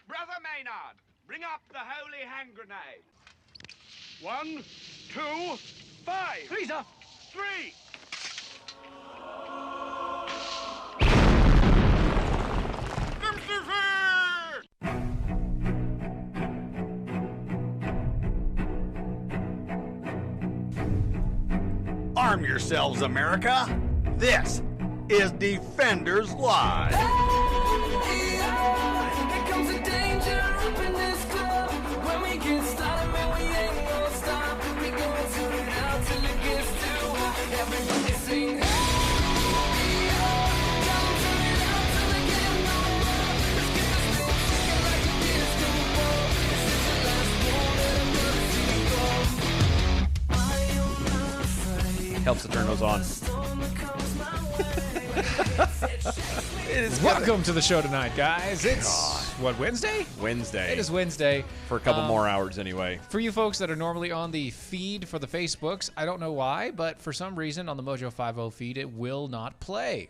Brother Maynard, bring up the holy hand grenade. 1, 2, 5. Freezer! 3. Arm yourselves, America. This is Defenders Live. Here comes the danger up in this club. When we get started, man, we ain't gonna stop. We gonna tune it out till it gets too hot. Everybody sing. Helps to turn those on. Welcome to the show tonight, guys. It's, what, Wednesday? Wednesday. It is Wednesday. For a couple more hours anyway. For you folks that are normally on the feed for the Facebooks, I don't know why, but for some reason on the Mojo 50 feed, it will not play.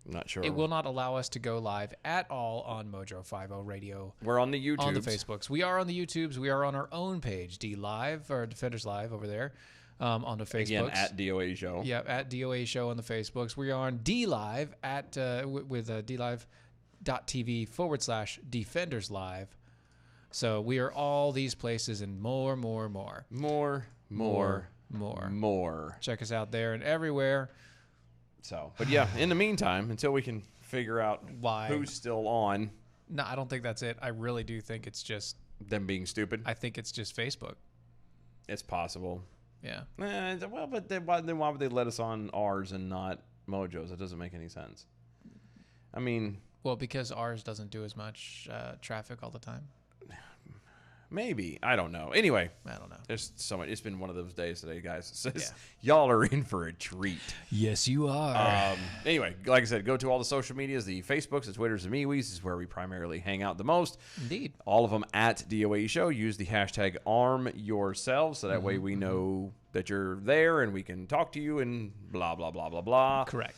I'm not sure. It will not allow us to go live at all on Mojo 50 Radio. We're on the YouTubes. On the Facebooks. We are on the YouTubes. We are on our own page, D Live, or Defenders Live over there. On the Facebooks. Again, at DOA Show. Yeah, at DOA Show on the Facebooks. We are on DLive at with DLive.tv/Defenders Live. So we are all these places and more. More. Check us out there and everywhere. So, but yeah, in the meantime, until we can figure out Why. who's still on. No, I don't think that's it. I really do think it's just Them being stupid. I think it's just Facebook. It's possible. Yeah. Well, but then why would they let us on ours and not Mojo's? That doesn't make any sense. I mean... Well, because ours doesn't do as much traffic all the time. Maybe. I don't know. Anyway. I don't know. There's so much. It's been one of those days today, guys. So Yeah. Y'all are in for a treat. Yes, you are. Anyway, like I said, go to all the social medias, the Facebooks, the Twitters, the MeWes. This is where we primarily hang out the most. Indeed. All of them at DOA Show. Use the hashtag #ArmYourselves so that way we know that you're there and we can talk to you and blah, blah, blah, blah, blah. Correct.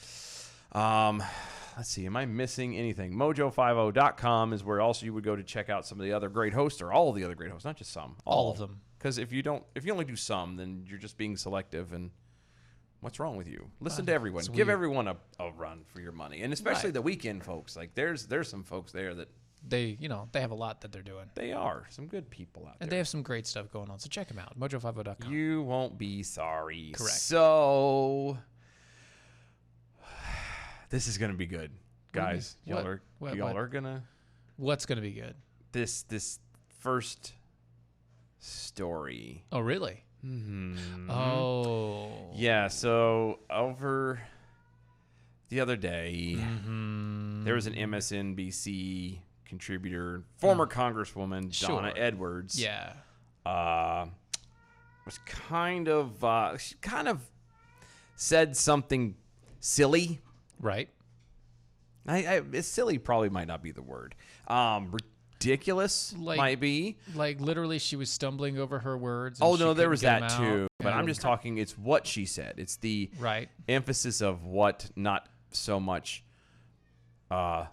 Let's see. Am I missing anything? Mojo50.com is where also you would go to check out some of the other great hosts, or all of the other great hosts, not just some. All of them. Because if you only do some, then you're just being selective. And what's wrong with you? Listen to everyone. Give everyone a run for your money, and especially the weekend folks. Like there's some folks there that They have a lot that they're doing. they are some good people out And there. they have some great stuff going on. So check them out. Mojo50.com. You won't be sorry. Correct. So this is gonna be good, guys. What? Y'all are gonna. What's going to be good? This first story. Oh, really? Mm-hmm. Oh. Yeah, so over the other day, there was an MSNBC contributor, former Congresswoman Donna Edwards. Yeah. Was she kind of said something silly. Right. Silly probably might not be the word. Ridiculous might be. Like literally she was stumbling over her words. Oh, no, there was that too. But Yeah. I'm just talking, it's what she said. It's the emphasis of what, not so much the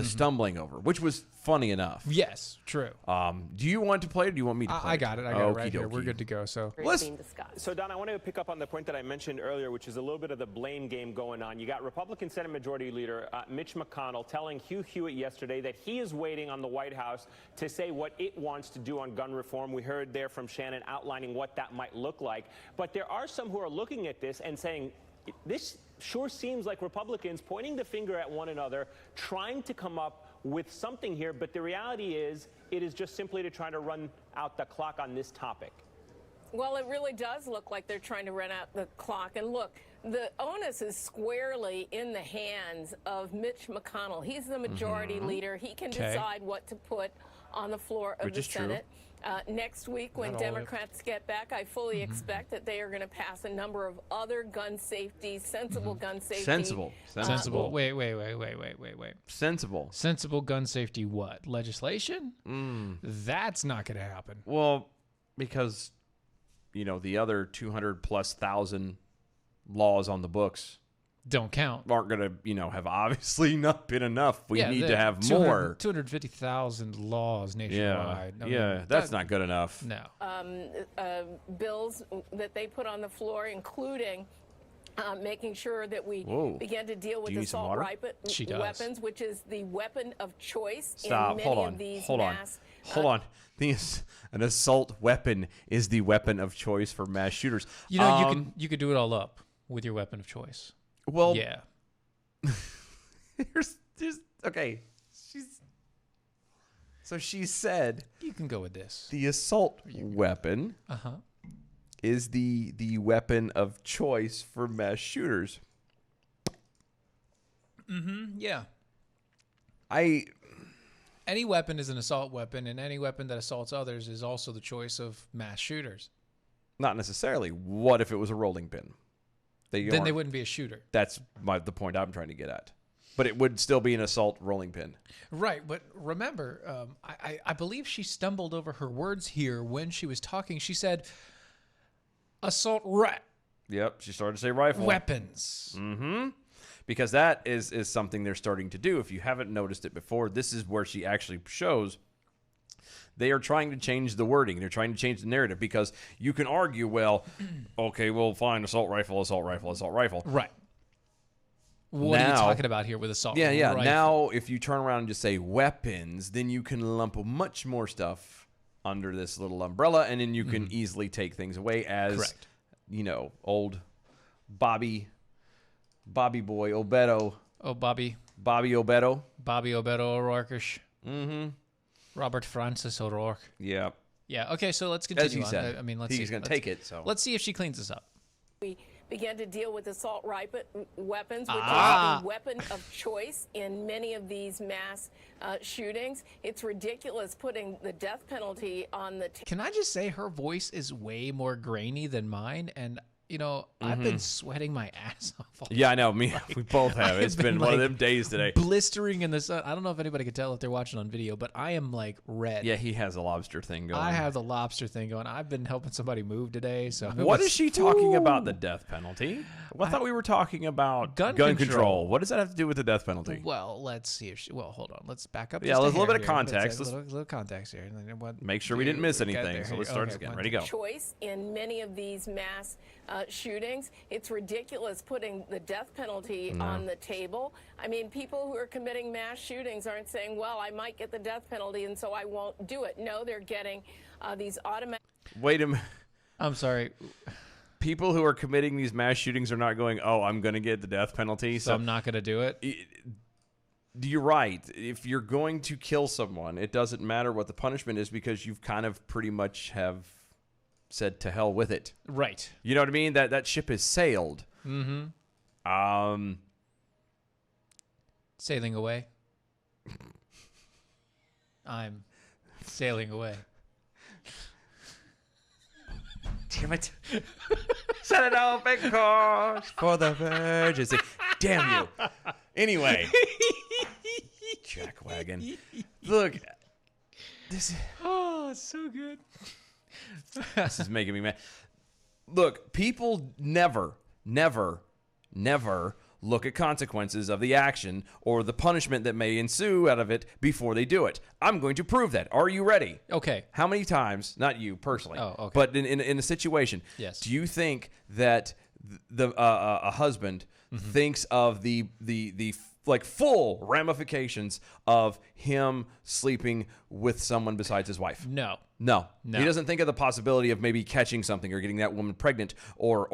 stumbling over, which was funny enough. Yes, true. Do you want to play it, or do you want me to play I got it. I got it right here. Okie We're dokie. good to go. So So, Don, I want to pick up on the point that I mentioned earlier, which is a little bit of the blame game going on. You got Republican Senate Majority Leader Mitch McConnell telling Hugh Hewitt yesterday that he is waiting on the White House to say what it wants to do on gun reform. We heard there from Shannon outlining what that might look like. But there are some who are looking at this and saying, this sure seems like Republicans pointing the finger at one another, trying to come up with something here, but the reality is it is just simply to try to run out the clock on this topic. Well, it really does look like they're trying to run out the clock. And look, the onus is squarely in the hands of Mitch McConnell. He's the majority leader. He can decide what to put on the floor of the Senate. Next week, when Democrats get back, I fully expect that they are going to pass a number of other gun safety, sensible gun safety. Sensible. Wait. Sensible gun safety what? Legislation? That's not going to happen. Well, because, the other 200,000+ laws on the books don't count. aren't going to, have obviously not been enough. We need to have 200 more. 250,000 laws nationwide. That's not good enough. No. Bills that they put on the floor, including making sure that we begin to deal with assault weapons, which is the weapon of choice in many of these mass. Hold on. An assault weapon is the weapon of choice for mass shooters. You could do it all up with your weapon of choice. Well, yeah. Okay. She said you can go with this. The assault weapon is the weapon of choice for mass shooters. Yeah. Any weapon is an assault weapon, and any weapon that assaults others is also the choice of mass shooters. Not necessarily. What if it was a rolling pin? Then they wouldn't be a shooter. That's the point I'm trying to get at. But it would still be an assault rolling pin. Right, but remember, I believe she stumbled over her words here when she was talking. She said, assault Yep, she started to say rifle. Weapons. Mm-hmm. Because that is something they're starting to do. If you haven't noticed it before, this is where she actually shows they are trying to change the wording. They're trying to change the narrative because you can argue, well, okay, we'll find assault rifle, assault rifle, assault rifle. Right. What are you talking about here with assault rifle? Yeah. Now, if you turn around and just say weapons, then you can lump much more stuff under this little umbrella, and then you can easily take things away as, old Bobby boy, Obedo. Oh, Bobby Obedo. Bobby Obedo O'Rourke-ish. Mm-hmm. Robert Francis O'Rourke. Yeah. Yeah, okay, so let's continue As he said, he's going to take it. So let's see if she cleans this up. We began to deal with assault weapons, which is the weapon of choice in many of these mass shootings. It's ridiculous putting the death penalty on the Can I just say her voice is way more grainy than mine, and I've been sweating my ass off. Yeah, I know. We both have. It's been one of them days today. Blistering in the sun. I don't know if anybody can tell if they're watching on video, but I am like red. Yeah, he has a lobster thing going. I have the lobster thing going. I've been helping somebody move today. So what is she talking about? The death penalty? I thought we were talking about gun control. What does that have to do with the death penalty? Well, let's see if hold on. Let's back up. Yeah, there's a little bit of context. Let's little context here. Make sure we didn't miss anything. So let's start again. Ready, go. Choice in many of these mass shootings. It's ridiculous putting the death penalty on the table. I mean, people who are committing mass shootings aren't saying, well, I might get the death penalty and so I won't do it. No, they're getting these automatic... Wait a minute. I'm sorry. People who are committing these mass shootings are not going, oh, I'm going to get the death penalty. So I'm not going to do it? You're right. If you're going to kill someone, it doesn't matter what the punishment is because you've kind of pretty much have said to hell with it. Right. You know what I mean? That ship has sailed. Mm-hmm. Sailing away. I'm sailing away. Damn it. Set it open course for the Virgin. Damn you. Anyway. Jackwagon. Look. This is... Oh, it's so good. This is making me mad. Look, people never look at consequences of the action or the punishment that may ensue out of it before they do it. I'm going to prove that. Are you ready? Okay. How many times, not you personally, okay. but in a situation, yes. Do you think that a husband thinks of the like full ramifications of him sleeping with someone besides his wife? No. He doesn't think of the possibility of maybe catching something or getting that woman pregnant or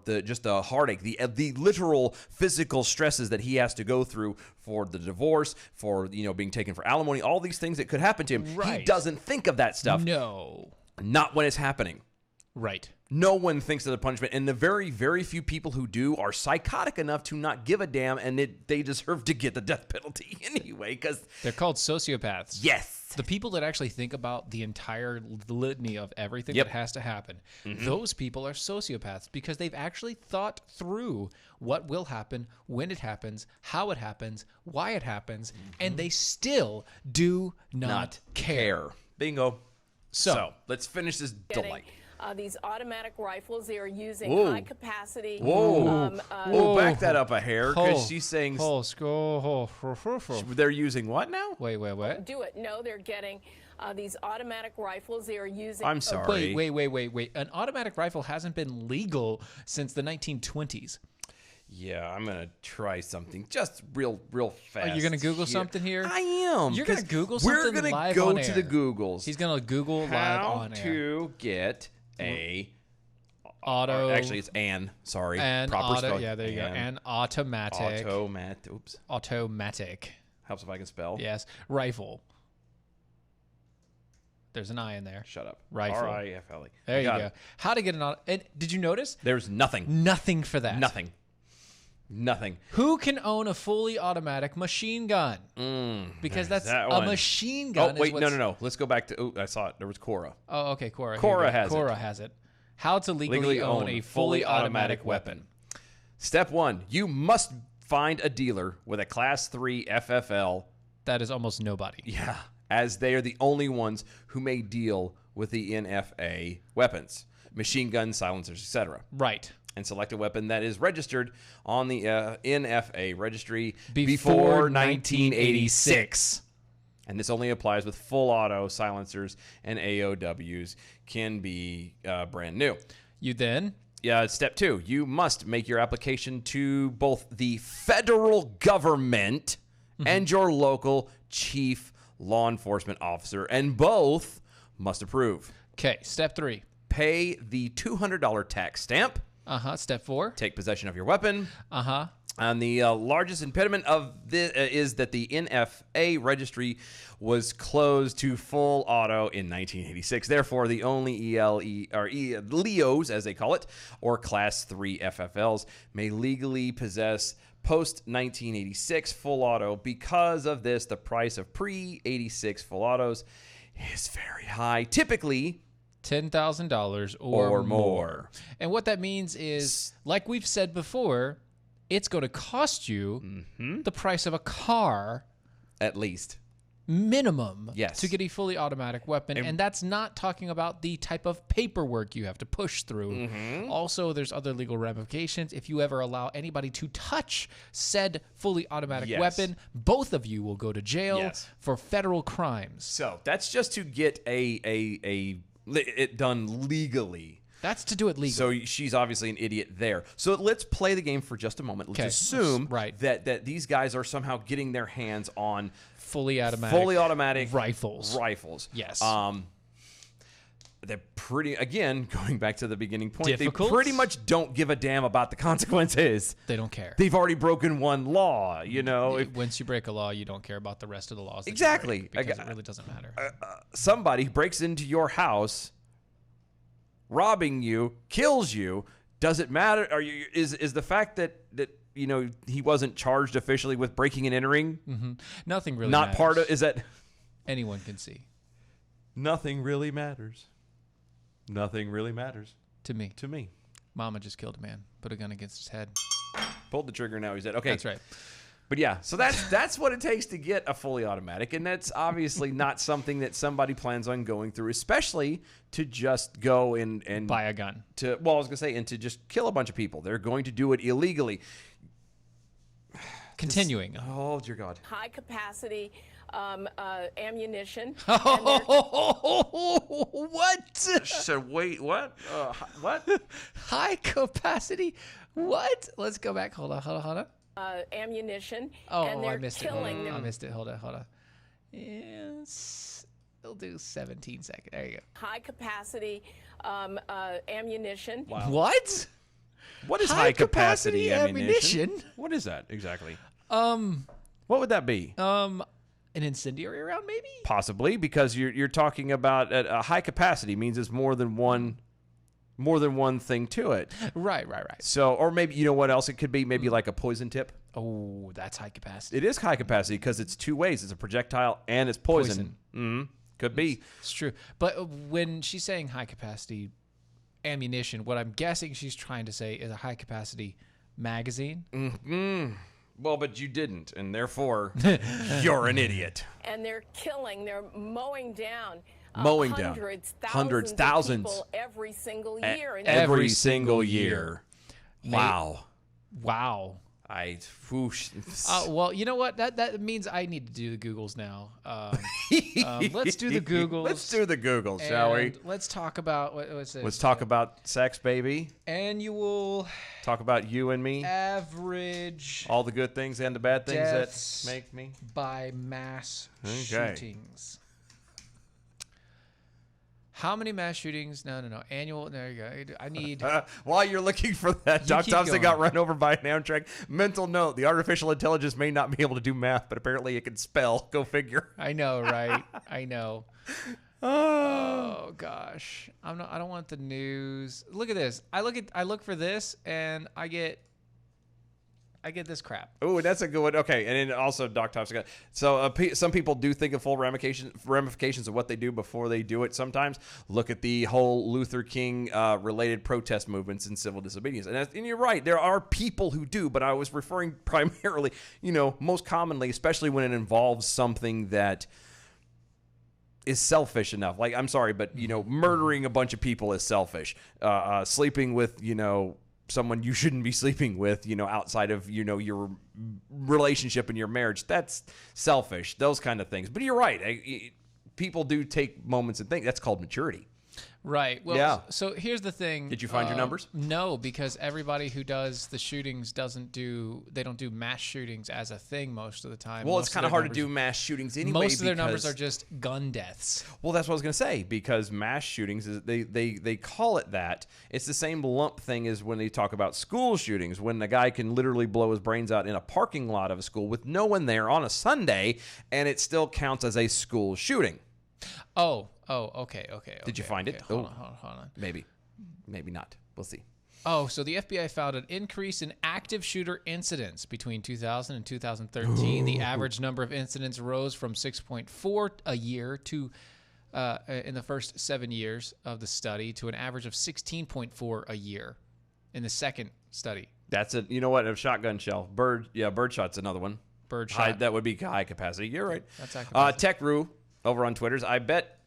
the heartache, the literal physical stresses that he has to go through for the divorce, for being taken for alimony, all these things that could happen to him. Right. He doesn't think of that stuff. No. Not when it's happening. Right. No one thinks of the punishment, and the very, very few people who do are psychotic enough to not give a damn, and they deserve to get the death penalty anyway, because... They're called sociopaths. Yes. The people that actually think about the entire litany of everything that has to happen, those people are sociopaths because they've actually thought through what will happen, when it happens, how it happens, why it happens, and they still do not care. Bingo. So let's finish this delight. these automatic rifles. They are using Whoa. high capacity. Whoa. Whoa, back that up a hair, because she's saying they're using what now? Wait, what? Do it. No, they're getting these automatic rifles. They are using. I'm sorry. Wait. An automatic rifle hasn't been legal since the 1920s. Yeah, I'm gonna try something just real fast. Are you gonna Google something here? I am. You're gonna Google something We're gonna live go on to air. the Googles. He's gonna Google live on How air. to get a Auto. Actually, it's an. Sorry. And Proper auto. spelling. Yeah, there you go. And automatic. Oops. Automatic. Helps if I can spell. Yes. Rifle. There's an I in there. Shut up. Rifle. R-I-F-L-E. There you Got go. it. How to get an auto. And did you notice? There's nothing. Nothing for that. Nothing. Who can own a fully automatic machine gun? Because that's that a one. machine gun. Oh, wait. is No. Let's go back to. Oh, I saw it. There was Cora. Oh, okay. Cora. Cora has it. Cora has it. How to legally own a fully automatic weapon. Step 1. You must find a dealer with a Class 3 FFL. That is almost nobody. Yeah. As they are the only ones who may deal with the NFA weapons, machine guns, silencers, etc. Right. And select a weapon that is registered on the NFA registry Before 1986. And this only applies with full auto silencers, and AOWs can be brand new. You then? Step 2, you must make your application to both the federal government and your local chief law enforcement officer, and both must approve. Okay. Step 3. Pay the $200 tax stamp. Step 4. Take possession of your weapon. And the largest impediment of this is that the NFA registry was closed to full auto in 1986. Therefore, the only LEOs, as they call it, or Class 3 FFLs, may legally possess post-1986 full auto. Because of this, the price of pre-86 full autos is very high, typically $10,000 or more. And what that means is, like we've said before, it's going to cost you the price of a car at least. Minimum, yes, to get a fully automatic weapon. And that's not talking about the type of paperwork you have to push through. Also, there's other legal ramifications. If you ever allow anybody to touch said fully automatic weapon, both of you will go to jail for federal crimes. So that's just to get it done legally. That's to do it legally. So she's obviously an idiot there. So let's play the game for just a moment. Let's assume that these guys are somehow getting their hands on fully automatic rifles. Yes. They're pretty, again, going back to the beginning point, difficult. They pretty much don't give a damn about the consequences. They don't care. They've already broken one law, you know. Once you break a law, you don't care about the rest of the laws. Exactly. Because it really doesn't matter. Somebody breaks into your house, robbing you, kills you. Does it matter? Is the fact that you know he wasn't charged officially with breaking and entering? Nothing really. Not matters. part of. Is that anyone can see? Nothing really matters. Nothing really matters to me. To me, Mama just killed a man. Put a gun against his head. Pulled the trigger. Now he's dead. Okay, that's right. But yeah, so that's what it takes to get a fully automatic, and that's obviously not something that somebody plans on going through, especially to just go and buy a gun. I was gonna say, and to just kill a bunch of people. They're going to do it illegally. Continuing. Oh dear God. High capacity ammunition. What? So wait, what? What? High capacity? What? Let's go back. Hold on. Ammunition. Oh, and they're I missed killing it. them. I missed it. Hold on. Yes. It'll do 17 seconds. There you go. High capacity ammunition. Wow. What? What is high capacity ammunition? What is that exactly? What would that be? An incendiary round, maybe? Possibly, because you're talking about a high capacity means it's more than one thing to it. Right. So, or maybe, you know what else it could be? Maybe like a poison tip. Oh, that's high capacity. It is high capacity because it's two ways. It's a projectile and it's poison. Could be. It's true. But when she's saying high capacity ammunition, what I'm guessing she's trying to say is a high capacity magazine. Well, but you didn't, and therefore you're an idiot. And they're mowing down mowing down hundreds, thousands of people every single year. And every single year. Wow. Wow. Whoosh. Well, you know what? That means I need to do the Googles now. Let's do the Googles. Let's do the Googles, shall we? Let's talk about what's it? Let's talk about sex, baby. Annual. Talk about you and me. Average. All the good things and the bad things deaths that make me. by mass shootings. How many mass shootings? No. Annual. There you go. I need. While you're looking for that, Doc Thompson got run over by an Amtrak. Mental note: the artificial intelligence may not be able to do math, but apparently it can spell. Go figure. I know, right? I know. Oh gosh, I don't want the news. Look at this. I look for this, and I get this crap. Oh, that's a good one. Okay, and then also Doc Thompson got. So some people do think of full ramifications of what they do before they do it. Sometimes look at the whole Luther King related protest movements and civil disobedience, and you're right. There are people who do, but I was referring primarily, most commonly, especially when it involves something that is selfish enough. Like, I'm sorry, but murdering a bunch of people is selfish. Sleeping with someone you shouldn't be sleeping with, outside of, your relationship and your marriage. That's selfish, those kind of things. But you're right. People do take moments and think. That's called maturity. Right. Well, yeah. So here's the thing. Did you find your numbers? No, because everybody who does the shootings don't do mass shootings as a thing most of the time. Well, it's kind of hard to do mass shootings anyway. Most of their numbers are just gun deaths. Well, that's what I was going to say, because mass shootings, they call it that. It's the same lump thing as when they talk about school shootings, when a guy can literally blow his brains out in a parking lot of a school with no one there on a Sunday, and it still counts as a school shooting. Oh, okay. Did you find it? Hold on. Maybe not. We'll see. Oh, so the FBI found an increase in active shooter incidents between 2000 and 2013. The average number of incidents rose from 6.4 a year to in the first 7 years of the study to an average of 16.4 a year in the second study. That's it. You know what? A shotgun shell. Birdshot's another one. Birdshot. That would be high capacity. You're right. That's high capacity. TechRoo over on Twitter's. I'll bet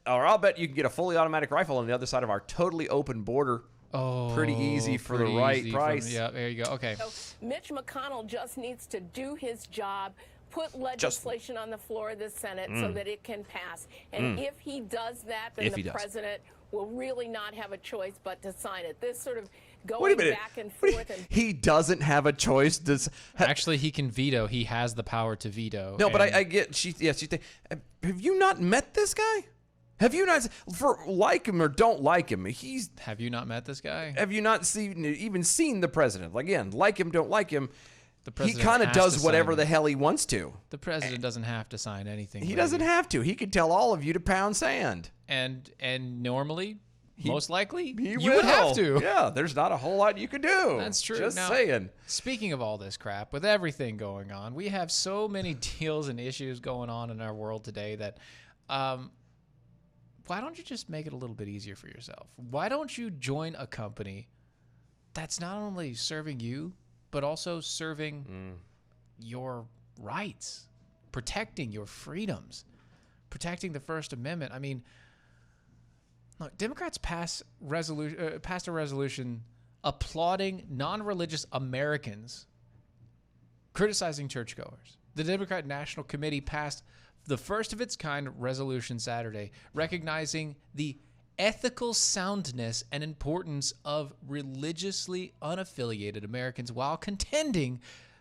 you can get a fully automatic rifle on the other side of our totally open border. Oh, pretty easy for the right price. Yeah, there you go. Okay. So Mitch McConnell just needs to do his job, put legislation on the floor of the Senate so that it can pass. And if he does that, then the president will really not have a choice but to sign it. This sort of going back and forth. He doesn't have a choice. Actually, he can veto. He has the power to veto. No, but I get. Have you not met this guy? Have you not, for like him or don't like him? Have you not met this guy? Have you not even seen the president? Again, like him, don't like him. The president he kind of does whatever the hell he wants to. The president doesn't have to sign anything. He doesn't have to. He could tell all of you to pound sand. And normally, most likely, you will. would have to. Yeah, there's not a whole lot you could do. That's true. Just now, saying. Speaking of all this crap, with everything going on, we have so many deals and issues going on in our world today that why don't you just make it a little bit easier for yourself? Why don't you join a company that's not only serving you, but also serving your rights, protecting your freedoms, protecting the First Amendment? I mean, look, Democrats passed a resolution applauding non-religious Americans criticizing churchgoers. The Democrat National Committee passed the first of its kind resolution Saturday, recognizing the ethical soundness and importance of religiously unaffiliated Americans while contending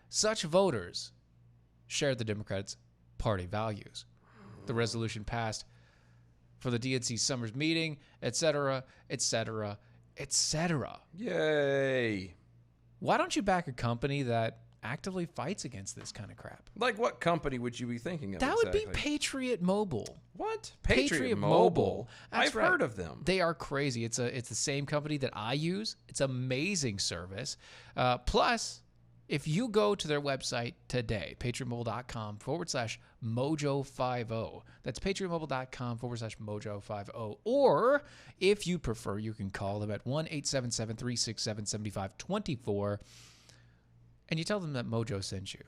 such voters share the Democrats' party values. The resolution passed for the DNC Summers meeting, etc., etc., etc. Yay. Why don't you back a company that actively fights against this kind of crap? Like what company would you be thinking of? That would be Patriot Mobile. What? Patriot Mobile. I've heard of them. They are crazy. It's the same company that I use. It's amazing service. Plus, if you go to their website today, patriotmobile.com/mojo50. That's patriotmobile.com/mojo50. Or if you prefer, you can call them at 1-877-367-7524. And you tell them that Mojo sent you.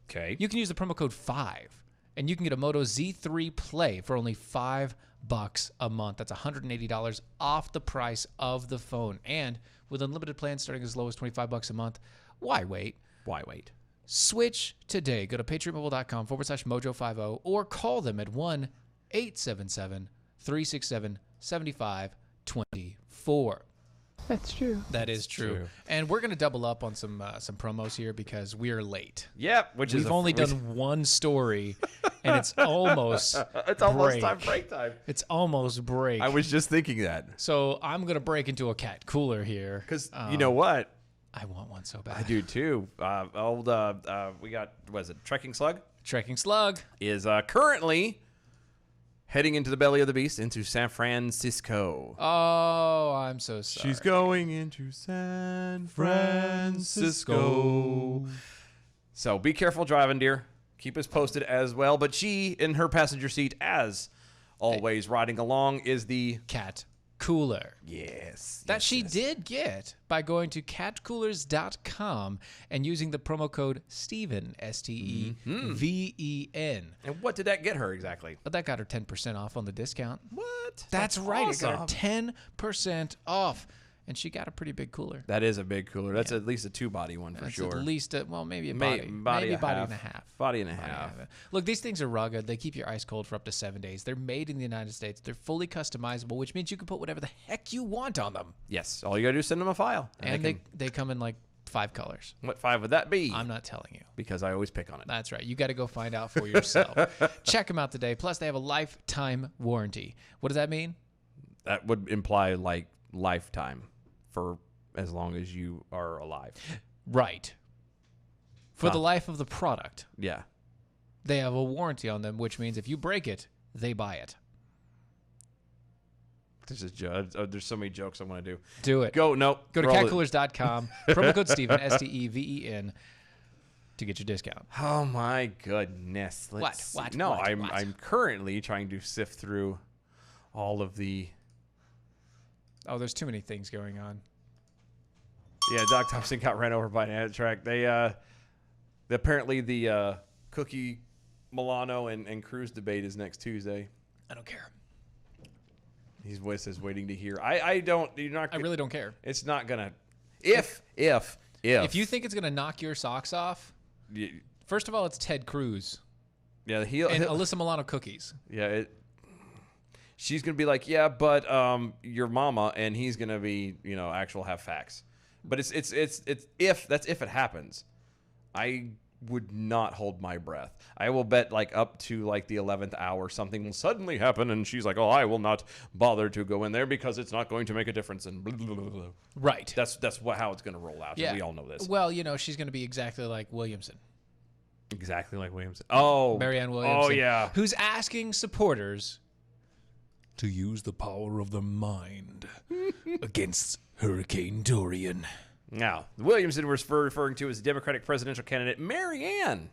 Okay. You can use the promo code 5, and you can get a Moto Z3 Play for only $5 a month. That's $180 off the price of the phone. And with unlimited plans starting as low as $25 a month, why wait? Why wait? Switch today. Go to patriotmobile.com/mojo50 or call them at 1-877-367-7524. That's true. That is true. And we're going to double up on some promos here because we are late. Yep. We've only done one story, and it's almost break time. It's almost break. I was just thinking that. So I'm going to break into a cat cooler here. Because you know what? I want one so bad. I do too. We got, what is it, Trekking Slug? Trekking Slug is currently heading into the belly of the beast into San Francisco. Oh, I'm so sorry. She's going into San Francisco. So be careful driving, dear. Keep us posted as well. But she, in her passenger seat, as always, riding along, is the cat cooler. Yes. That she did get by going to catcoolers.com and using the promo code Steven, STEVEN. And what did that get her exactly? But that got her 10% off on the discount. What? That's right. Awesome. It got her 10% off. And she got a pretty big cooler. That is a big cooler. That's at least a 2-body one for sure. At least, maybe a body and a half. Body and a half. Look, these things are rugged. They keep your ice cold for up to 7 days. They're made in the United States. They're fully customizable, which means you can put whatever the heck you want on them. Yes. All you got to do is send them a file. And they come in like 5 colors. What 5 would that be? I'm not telling you. Because I always pick on it. That's right. You got to go find out for yourself. Check them out today. Plus, they have a lifetime warranty. What does that mean? That would imply like lifetime for as long as you are alive. Right. For the life of the product. Yeah. They have a warranty on them, which means if you break it, they buy it. There's so many jokes I want to do. Do it. Go to catcoolers.com. Promo code Steven, STEVEN, to get your discount. Oh my goodness. What? No, I'm currently trying to sift through all of the... Oh, there's too many things going on. Yeah, Doc Thompson got ran over by an Amtrak. They apparently the Cookie, Milano, and Cruz debate is next Tuesday. I don't care. He's waiting to hear. I don't. You're not. I really don't care. It's not gonna. If you think it's gonna knock your socks off, first of all, it's Ted Cruz. Yeah, and Alyssa Milano cookies. Yeah, she's gonna be like, yeah, but your mama, and he's gonna be, actual have facts. But it's if it happens, I would not hold my breath. I will bet like up to like the 11th hour something will suddenly happen, and she's like, oh, I will not bother to go in there because it's not going to make a difference. And blah, blah, blah, blah. Right. That's how it's going to roll out. Yeah. We all know this. Well, she's going to be exactly like Williamson. Exactly like Williamson. Oh, Marianne Williamson. Oh yeah. Who's asking supporters to use the power of the mind against Hurricane Dorian. Now, Williamson was referring to as the Democratic presidential candidate Marianne.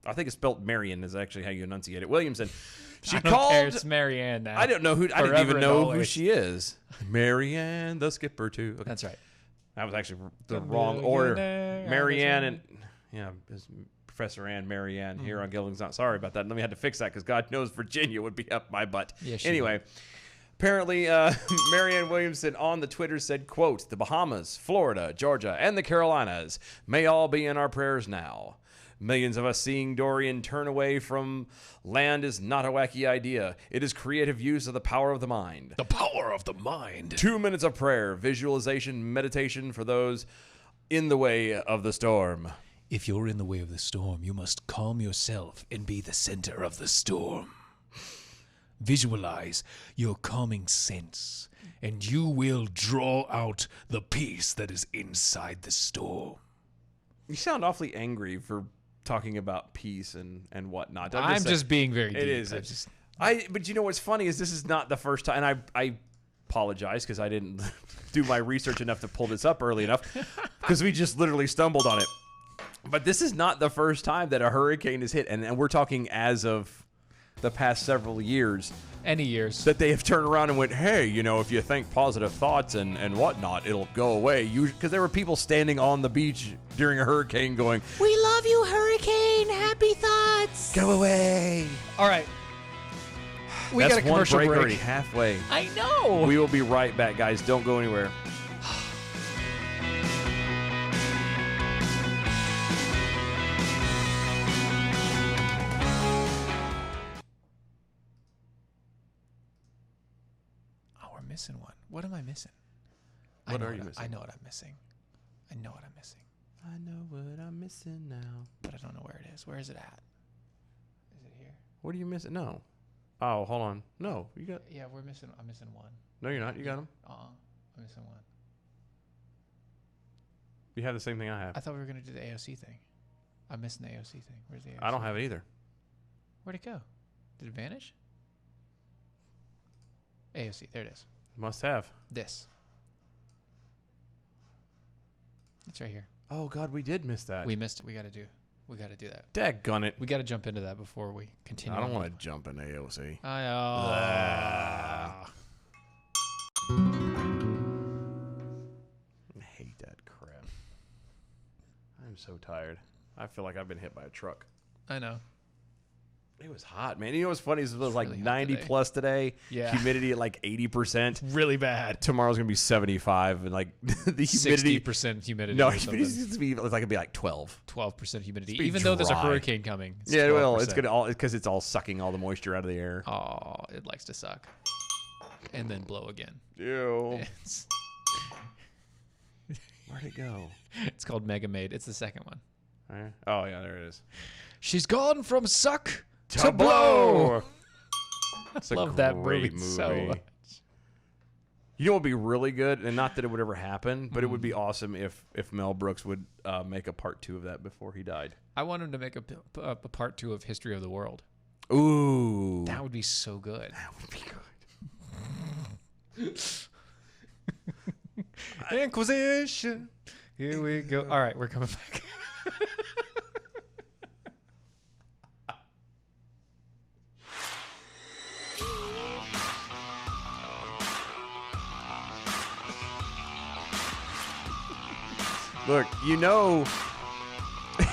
I think it's spelled Marion is actually how you enunciate it. Williamson. She called. It's Marianne now. I don't know who. I didn't even know who she is. Marianne, the skipper too. Okay. That's right. That was actually the wrong order. Marianne and Professor Ann Marianne here on Gilding's Not Sorry about that. And then we had to fix that because God knows Virginia would be up my butt. Yeah, anyway. Apparently, Marianne Williamson on the Twitter said, quote, the Bahamas, Florida, Georgia, and the Carolinas may all be in our prayers now. Millions of us seeing Dorian turn away from land is not a wacky idea. It is creative use of the power of the mind. The power of the mind. 2 minutes of prayer, visualization, meditation for those in the way of the storm. If you're in the way of the storm, you must calm yourself and be the center of the storm. Visualize your calming sense, and you will draw out the peace that is inside the storm. You sound awfully angry for talking about peace and whatnot. I'm just being very deep. It is. But you know what's funny is this is not the first time, and I apologize because I didn't do my research enough to pull this up early enough because we just literally stumbled on it. But this is not the first time that a hurricane has hit, and we're talking as of the past several years. Any years. That they have turned around and went, hey, if you think positive thoughts and whatnot, it'll go away. Because there were people standing on the beach during a hurricane going, we love you, hurricane. Happy thoughts. Go away. All right. We That's got a one commercial break break. already halfway. I know. We will be right back, guys. Don't go anywhere. Oh, we're missing one. What am I missing? What are you missing? I know what I'm missing. I know what I'm missing. I know what I'm missing now. But I don't know where it is. Where is it at? Is it here? What are you missing? No. Oh, hold on. No, you got. Yeah, we're missing. I'm missing one. No, you're not. You got them. I'm missing one. You have the same thing I have. I thought we were gonna do the AOC thing. I'm missing the AOC thing. Where's the AOC? I don't have it either. Where'd it go? Did it vanish? AOC. There it is. Must have. This. It's right here. Oh God, we did miss that. We missed it. We got to do that. Daggone it. We got to jump into that before we continue. I don't want to jump in AOC. I know. I hate that crap. I'm so tired. I feel like I've been hit by a truck. I know. It was hot, man. You know what's funny is it was like really hot 90 today. plus today. Yeah. Humidity at like 80%. Really bad. Tomorrow's going to be 75 and like the humidity. 60% humidity. No, or humidity's something. going to be like 12. 12% humidity. be Even though there's a dry. hurricane coming. It's Yeah, well, it's 12%. going to all because it's all sucking all the moisture out of the air. Oh, it likes to suck. And then blow again. Ew. It's, Where'd it go? it's called Mega Maid. It's the second one. Oh, yeah, there it is. She's gone from suck to blow. It's a Love that great movie so much. You know what would be really good, and not that it would ever happen, but it would be awesome if Mel Brooks would make a part 2 of that before he died. I want him to make a part 2 of History of the World. Ooh. That would be so good. That would be good. Inquisition. Here we go. All right, we're coming back. Look, you know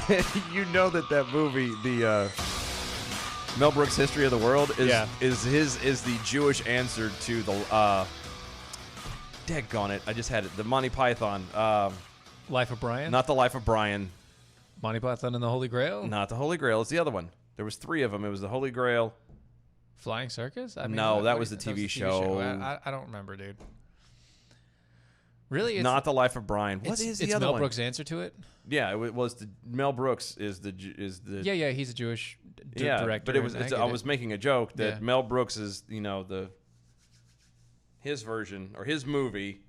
that movie, the Mel Brooks' History of the World, is the Jewish answer to the daggone it, I just had it. The Monty Python. Life of Brian? Not the Life of Brian. Monty Python and the Holy Grail? Not the Holy Grail. It's the other one. There was 3 of them. It was the Holy Grail. Flying Circus? No, that was the TV show. I don't remember, dude. Really? It's Not the Life of Brian. What is the it's other Mel one? Brooks' answer to it? Yeah, it was the Mel Brooks is the Yeah, he's a Jewish director. But it was and I get was making a joke that Yeah. Mel Brooks is his version or his movie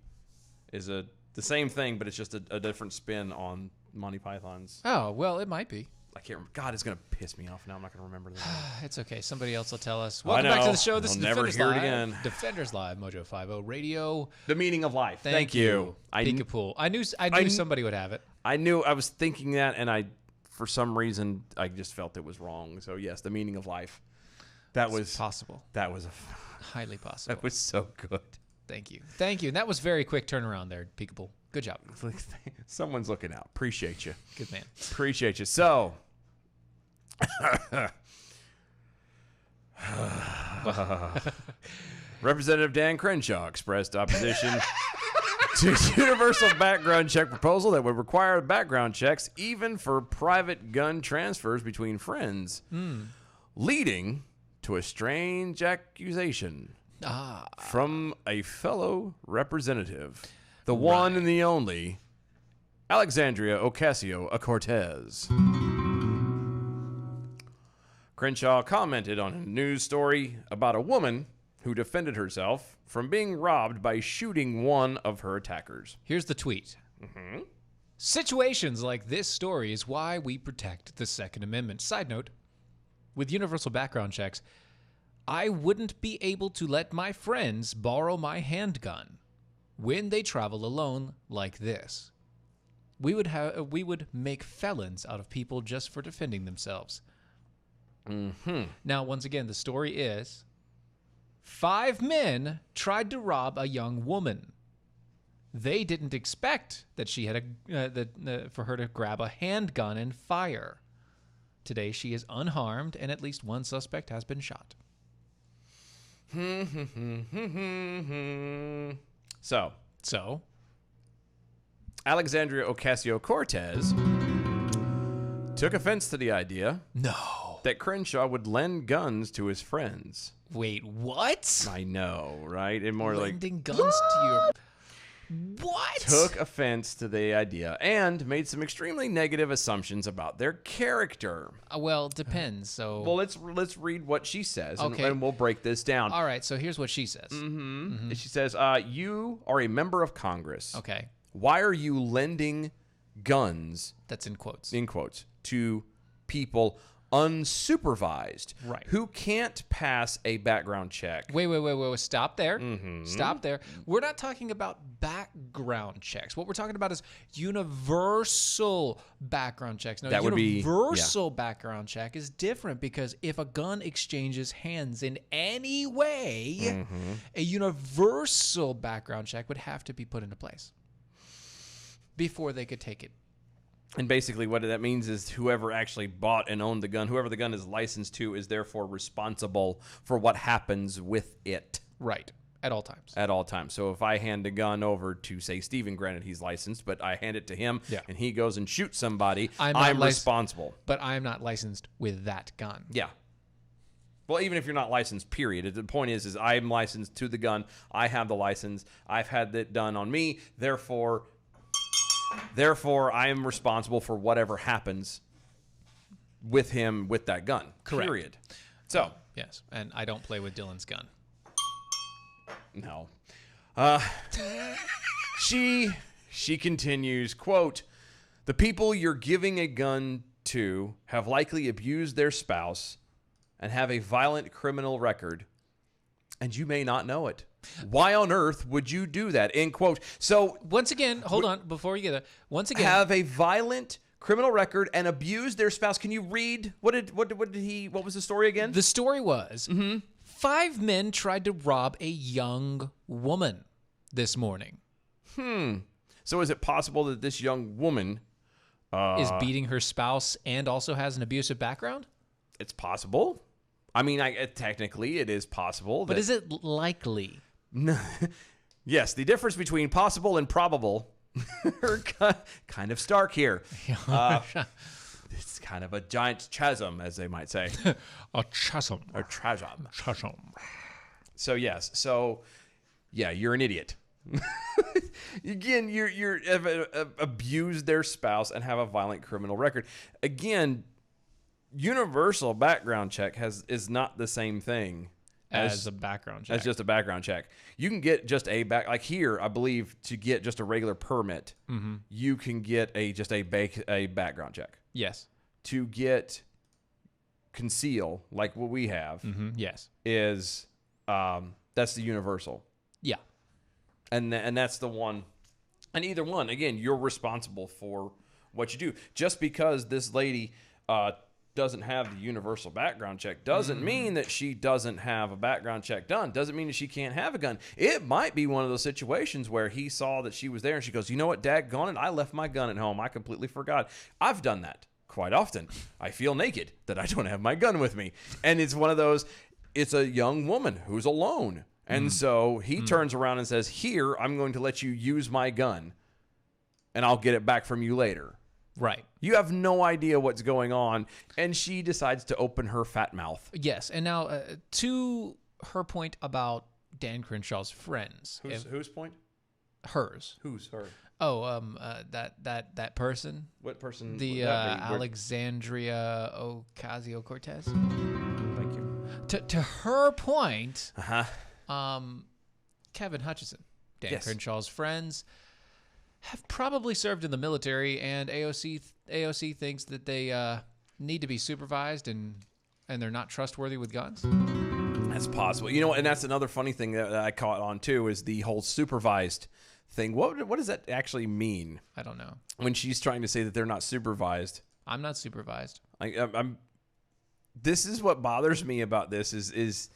is the same thing, but it's just a different spin on Monty Python's. Oh, well, it might be. I can't remember. God, it's gonna piss me off now. I'm not gonna remember the name. It's okay. Somebody else will tell us. I Welcome back to know. the show. This I'll is never Defenders hear it Live. again. Defenders Live, Mojo 50 Radio. The meaning of life. Thank you. Peek-a-pool. I knew somebody would have it. I knew. I was thinking that, and for some reason, I just felt it was wrong. So yes, the meaning of life. That was possible. That was Highly possible. that was so good. Thank you. And that was very quick turnaround there, Peek-a-pool. Good job. Someone's looking out. Appreciate you. Good man. Appreciate you. So, Representative Dan Crenshaw expressed opposition to universal background check proposal that would require background checks even for private gun transfers between friends, leading to a strange accusation from a fellow representative, the one and the only Alexandria Ocasio-Cortez. Crenshaw commented on a news story about a woman who defended herself from being robbed by shooting one of her attackers. Here's the tweet. Situations like this story is why we protect the Second Amendment. Side note, with universal background checks, I wouldn't be able to let my friends borrow my handgun when they travel alone like this. We would make felons out of people just for defending themselves. Now, once again, the story is 5 men tried to rob a young woman. They didn't expect that she had for her to grab a handgun and fire. Today, she is unharmed, and at least one suspect has been shot. So, Alexandria Ocasio-Cortez took offense to the idea that Crenshaw would lend guns to his friends. Wait, what? I know, right? And more Lending guns to your... What? Took offense to the idea and made some extremely negative assumptions about their character. Well, depends. So, Well, let's read what she says, Okay. and we'll break this down. all right. So here's what she says. She says, you are a member of Congress. Okay, Why are you lending guns, that's in quotes. in quotes, to people unsupervised, Right. who can't pass a background check? Wait. Stop there. Stop there. We're not talking about background checks. What we're talking about is universal background checks. Now, That would be- universal background check is different because if a gun exchanges hands in any way, a universal background check would have to be put into place before they could take it. And basically what that means is whoever actually bought and owned the gun, whoever the gun is licensed to, is therefore responsible for what happens with it. Right. At all times. At all times. So if I hand a gun over to, say, Steven, granted he's licensed, but I hand it to him and he goes and shoots somebody, I'm responsible. But I'm not licensed with that gun. Yeah. Well, even if you're not licensed, period. The point is I'm licensed to the gun. I have the license. I've had that done on me. Therefore, I am responsible for whatever happens with him with that gun. Correct. Period. So, Yes. And I don't play with Dylan's gun. no. She continues, quote, the people you're giving a gun to have likely abused their spouse and have a violent criminal record, and you may not know it. Why on earth would you do that? End quote. So Once again, hold on before you get there. Once again, have a violent criminal record and abuse their spouse. Can you read what was the story again? the story was 5 men tried to rob a young woman this morning. So is it possible that this young woman Is beating her spouse and also has an abusive background? it's possible? I mean, technically it is possible. But is it likely? Yes, the difference between possible and probable are kind of stark here. It's kind of a giant chasm, as they might say. A chasm. Or chasm. Chasm. So, yes. So, yeah, you're an idiot. Again, you're abused their spouse and have a violent criminal record. Again, universal background check is not the same thing As a background check. as just a background check. You can get just like here, I believe, to get just a regular permit, you can get just a background check. Yes. To get conceal, like what we have, Yes. is that's the universal. Yeah. And that's the one. And either one, again, you're responsible for what you do. Just because this lady doesn't have the universal background check doesn't mean that she doesn't have a background check done. Doesn't mean that she can't have a gun. It might be one of those situations where he saw that she was there and she goes, you know what, daggone it, I left my gun at home. I completely forgot. I've done that quite often. I feel naked that I don't have my gun with me. And it's one of those, it's a young woman who's alone. And so he turns around and says, here, I'm going to let you use my gun and I'll get it back from you later. Right. You have no idea what's going on. And she decides to open her fat mouth. Yes. And now to her point about Dan Crenshaw's friends. Whose point? Hers. Who's her? Oh, that person. What person? The would that be? Alexandria Ocasio-Cortez. Thank you. To her point, Uh-huh. Kevin Hutchison, Dan Yes. Crenshaw's friends, have probably served in the military, and AOC thinks that they need to be supervised and they're not trustworthy with guns. That's possible. You know, and that's another funny thing that I caught on too is the whole supervised thing. What does that actually mean? I don't know. When she's trying to say that they're not supervised. I'm not supervised. This is what bothers me about this is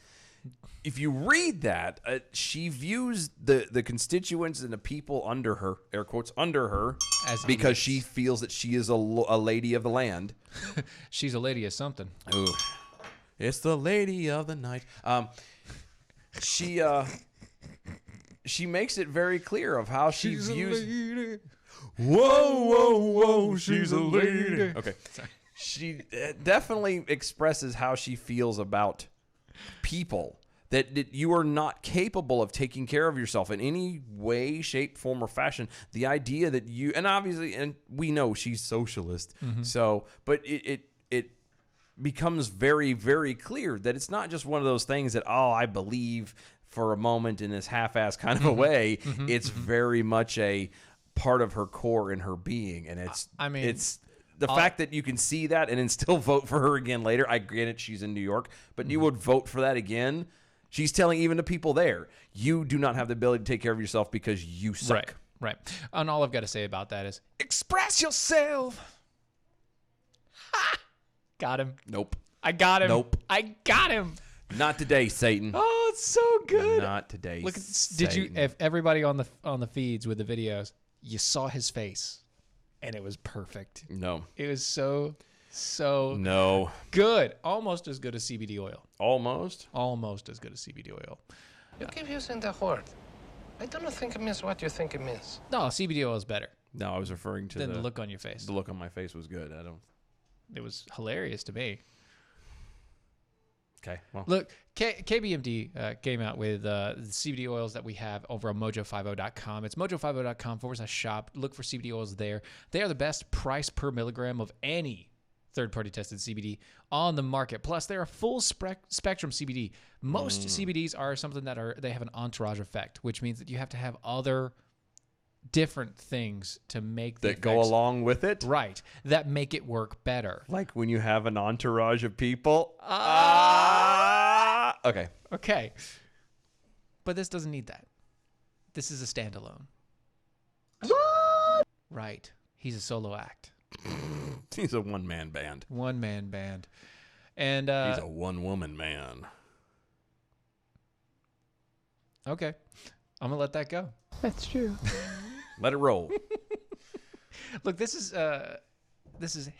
if you read that, she views the constituents and the people under her, air quotes, under her, As because idiots. she feels that she is a lady of the land. She's a lady of something. Ooh. It's the lady of the night. she makes it very clear of how she views. Whoa, she's a lady. Okay. Sorry. She definitely expresses how she feels about people, that you are not capable of taking care of yourself in any way, shape, form, or fashion. The idea that you, and obviously, and we know she's socialist, so, but it becomes very, very clear that it's not just one of those things that, I believe for a moment in this half-ass kind of a way. It's very much a part of her core and her being, and it's the fact that you can see that and then still vote for her again later. I get it, she's in New York, but you would vote for that again. She's telling even the people there, you do not have the ability to take care of yourself because you suck. Right. And all I've got to say about that is express yourself. Ha! Got him. Nope. I got him. Nope. I got him. Not today, Satan. Oh, it's so good. Not today. Look, Satan. did you? If everybody on the feeds with the videos, you saw his face, and it was perfect. No. It was so No. good. Almost as good as CBD oil. Almost? Almost as good as CBD oil. You keep using the word. I don't think it means what you think it means. No, CBD oil is better No, I was referring to than the look on your face. The look on my face was good. It was hilarious to me. Okay. Well. Look, KBMD came out with the CBD oils that we have over on mojo50.com. It's mojo50.com/shop. Look for CBD oils there. They are the best price per milligram of any third-party tested CBD on the market. Plus, they're a full spectrum CBD. Most CBDs are something they have an entourage effect, which means that you have to have other different things to make the that go effects, along with it? right, that make it work better. Like when you have an entourage of people? Okay. But this doesn't need that. This is a standalone. Right. He's a solo act. He's a one-man band. One-man band. And He's a one-woman man. okay. I'm going to let that go. That's true. Let it roll. Look, this is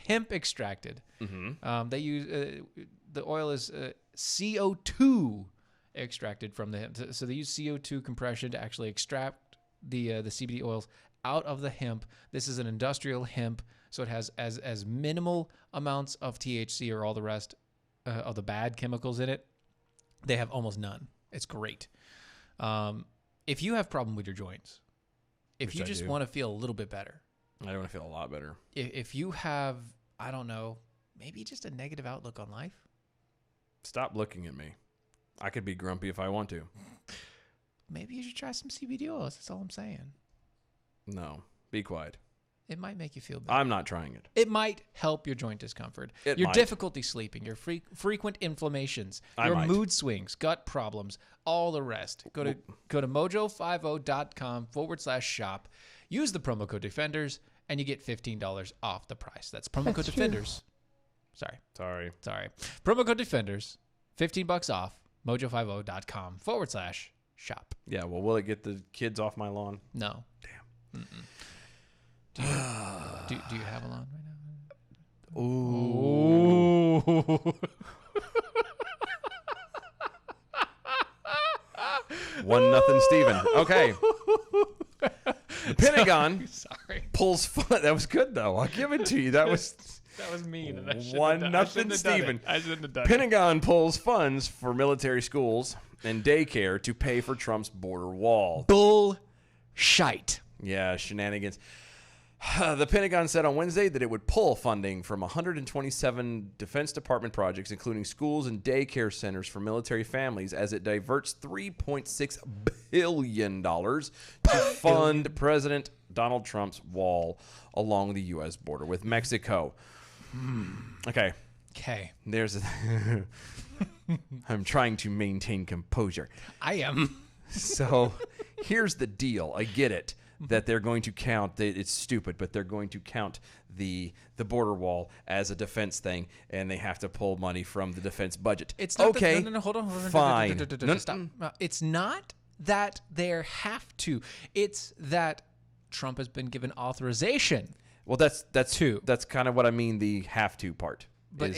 hemp extracted. They use the oil is CO2 extracted from the hemp. So they use CO2 compression to actually extract the CBD oils out of the hemp. This is an industrial hemp, so it has as minimal amounts of THC or all the rest of the bad chemicals in it. They have almost none. It's great. If you have problem with your joints, if you just want to feel a little bit better, I want to feel a lot better. if you have, I don't know, maybe just a negative outlook on life, Stop looking at me. I could be grumpy if I want to. maybe you should try some CBD oils. That's all I'm saying. No. Be quiet. It might make you feel better. I'm not trying it. It might help your joint discomfort, It your might. difficulty sleeping, your frequent inflammations, your might. mood swings, gut problems, all the rest. Go to mojo50.com/shop. Use the promo code Defenders, and you get $15 off the price. That's promo code Defenders. Sorry. Sorry. Promo code Defenders, $15 off. mojo50.com/shop. Yeah, well, will it get the kids off my lawn? No. Damn. Do you have a lawn right now? Ooh. 1-0 Steven. Okay. The Pentagon pulls fun. That was good, though. I'll give it to you. That was mean. And 1-0 Steven. I shouldn't have done Pentagon pulls funds for military schools and daycare to pay for Trump's border wall. Bullshit. Yeah, shenanigans. The Pentagon said on Wednesday that it would pull funding from 127 Defense Department projects, including schools and daycare centers for military families, as it diverts $3.6 billion to fund President Donald Trump's wall along the U.S. border with Mexico. Okay. There's I'm trying to maintain composure. I am. So here's the deal. I get it that they're going to count. It's stupid, but they're going to count the border wall as a defense thing, and they have to pull money from the defense budget. It's not okay. No, hold on. Fine. Stop. It's not that they have to. It's that Trump has been given authorization. Well, that's kind of what I mean. The have to part. But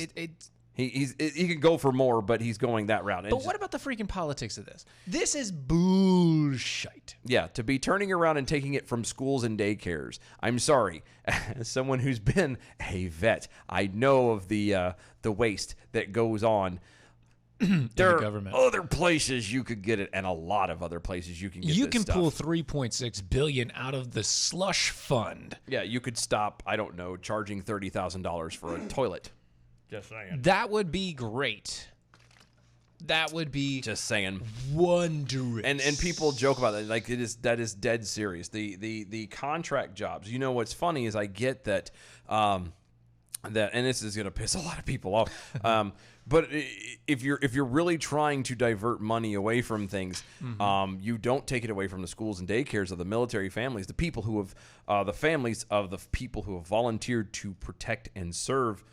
He can go for more, but he's going that route. But what about the freaking politics of this? This is bullshit. Yeah, to be turning around and taking it from schools and daycares. I'm sorry, as someone who's been a vet, I know of the waste that goes on. There are other places you could get it, and a lot of other places you can get. You this can stuff. pull $3.6 billion out of the slush fund. Yeah, you could stop. I don't know, charging $30,000 for a toilet. Just saying. That would be great. That would be just saying wondrous. And people joke about that, like that is dead serious. The contract jobs. You know what's funny is I get that and this is gonna piss a lot of people off. But if you're really trying to divert money away from things, you don't take it away from the schools and daycares of the military families, the people who have the families of the people who have volunteered to protect and serve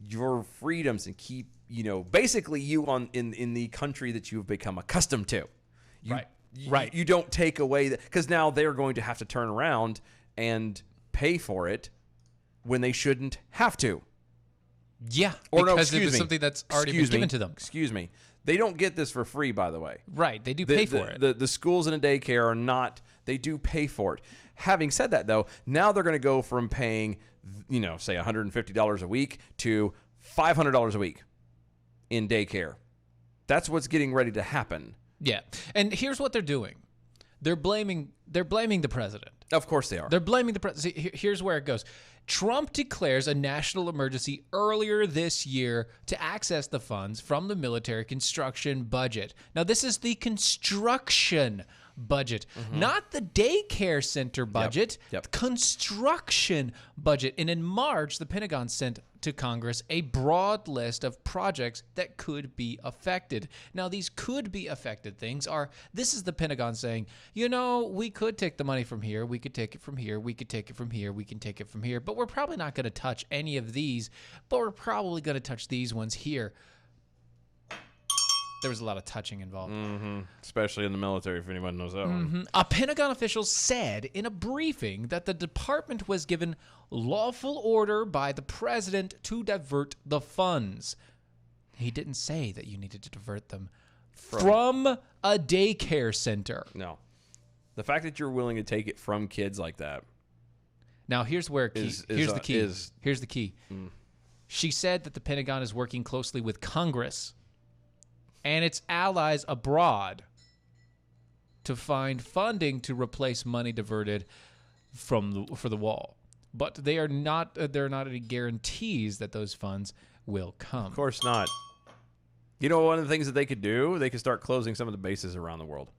your freedoms and keep, basically you in the country that you've become accustomed to. Right. You don't take away that, because now they're going to have to turn around and pay for it when they shouldn't have to. Yeah, or because it was something that's already been given to them. Excuse me. They don't get this for free, by the way. Right, they do pay for it. The schools and the daycare are not, they do pay for it. Having said that, though, now they're going to go from paying, say $150 a week to $500 a week in daycare. That's what's getting ready to happen. Yeah, and here's what they're doing. They're blaming the president. Of course they are. They're blaming the president. Here's where it goes. Trump declares a national emergency earlier this year to access the funds from the military construction budget. Now, this is the construction budget, not the daycare center budget, construction budget. And in March, the Pentagon sent to Congress a broad list of projects that could be affected. Now, these could be affected things are, this is the Pentagon saying, we could take the money from here, we could take it from here, we could take it from here, we can take it from here, but we're probably not going to touch any of these, but we're probably going to touch these ones here. There was a lot of touching involved. Especially in the military, if anyone knows that one. A Pentagon official said in a briefing that the department was given lawful order by the president to divert the funds. He didn't say that you needed to divert them from a daycare center. No. The fact that you're willing to take it from kids like that. Now, here's where here's the key. Here's the key. She said that the Pentagon is working closely with Congress and its allies abroad to find funding to replace money diverted for the wall. But there are not any guarantees that those funds will come. Of course not. One of the things that they could do, they could start closing some of the bases around the world.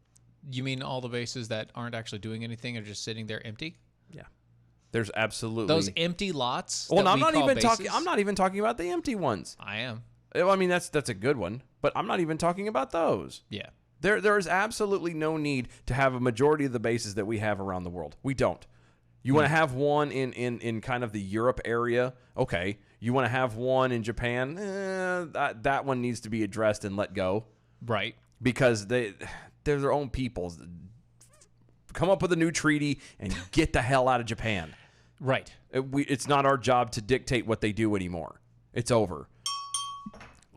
You mean all the bases that aren't actually doing anything are just sitting there empty? Yeah. There's absolutely those empty lots. Well, I'm not even talking about the empty ones. I am. I mean, that's a good one, but I'm not even talking about those. Yeah. There is absolutely no need to have a majority of the bases that we have around the world. We don't. You want to have one in kind of the Europe area? Okay. You want to have one in Japan? That one needs to be addressed and let go. Right. Because they're their own peoples. Come up with a new treaty and get the hell out of Japan. Right. It's not our job to dictate what they do anymore. It's over.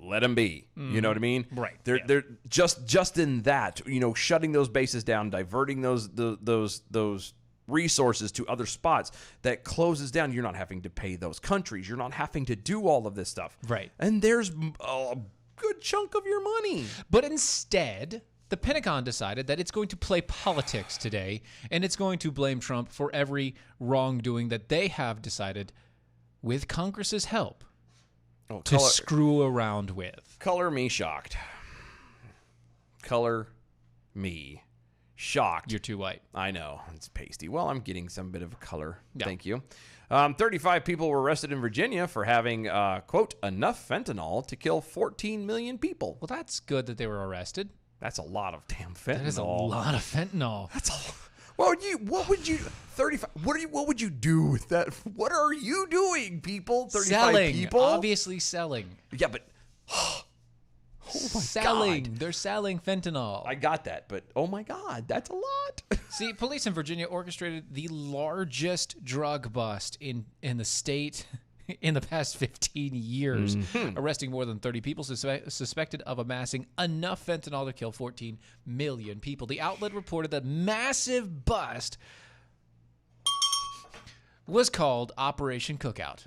Let them be. You know what I mean? Right. They're just in that, shutting those bases down, diverting those resources to other spots that closes down. You're not having to pay those countries. You're not having to do all of this stuff. Right. And there's a good chunk of your money. But instead, the Pentagon decided that it's going to play politics today, and it's going to blame Trump for every wrongdoing that they have decided, with Congress's help, to screw around with. Color me shocked. Color me shocked. You're too white. I know. It's pasty. Well, I'm getting some bit of color. Yeah. Thank you. 35 people were arrested in Virginia for having, quote, enough fentanyl to kill 14 million people. Well, that's good that they were arrested. That's a lot of damn fentanyl. That is a lot of fentanyl. That's a. What would you 35? What would you do with that? What are you doing, people? 35 selling, people. Obviously selling. Yeah, but oh my selling. God. They're selling fentanyl. I got that, but oh my God, that's a lot. See, police in Virginia orchestrated the largest drug bust in the state in the past 15 years, arresting more than 30 people suspected of amassing enough fentanyl to kill 14 million people. The outlet reported that massive bust was called Operation Cookout.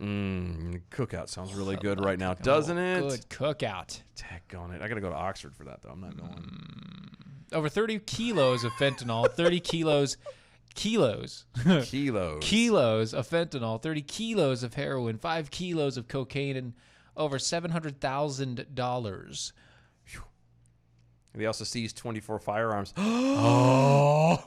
Cookout sounds really good right now, doesn't it? Good cookout. Heck on it. I got to go to Oxford for that, though. I'm not going. Over 30 kilos of fentanyl, 30 kilos of fentanyl, 30 kilos of heroin, 5 kilos of cocaine, and over $700,000. They also seized 24 firearms. Oh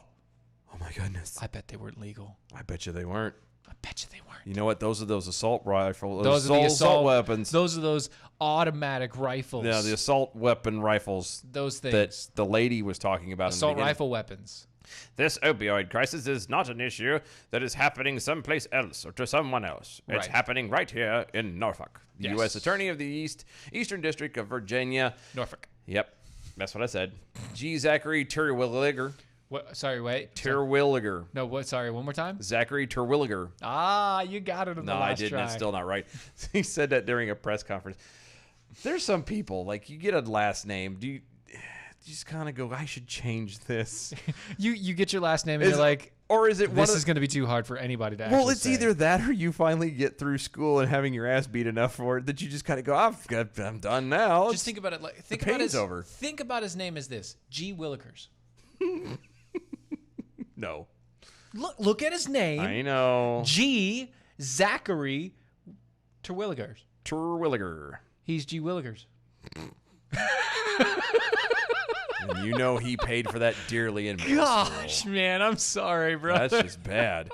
my goodness. I bet they weren't legal. I bet you they weren't. I bet you they weren't. You know what? Those are those assault rifles. Those are the assault weapons. Those are those automatic rifles. Yeah, the assault weapon rifles. Those things. That the lady was talking about. Assault rifle weapons. This opioid crisis is not an issue that is happening someplace else or to someone else. It's happening right here in Norfolk. The U.S. Attorney of the Eastern District of Virginia. Norfolk. Yep. That's what I said. G. Zachary Terwilliger. What? Sorry, wait. Terwilliger. No, what? Sorry, one more time. Zachary Terwilliger. Ah, you got it in the last No, I didn't. try. It's still not right. He said that during a press conference. There's some people, like, you get a last name. Do you just kind of go, I should change this? you get your last name and you're like, or is it this is going to be too hard for anybody to actually Well, it's say. either that or you finally get through school and having your ass beat enough for it that you just kind of go, I'm done now. Just think about it like think about his name as this: G. Willikers. No. Look at his name. I know. G. Zachary Terwilliger. Terwilliger. He's G. Willikers. And you know he paid for that dearly in middle Gosh, school. man, I'm sorry, brother. That's just bad.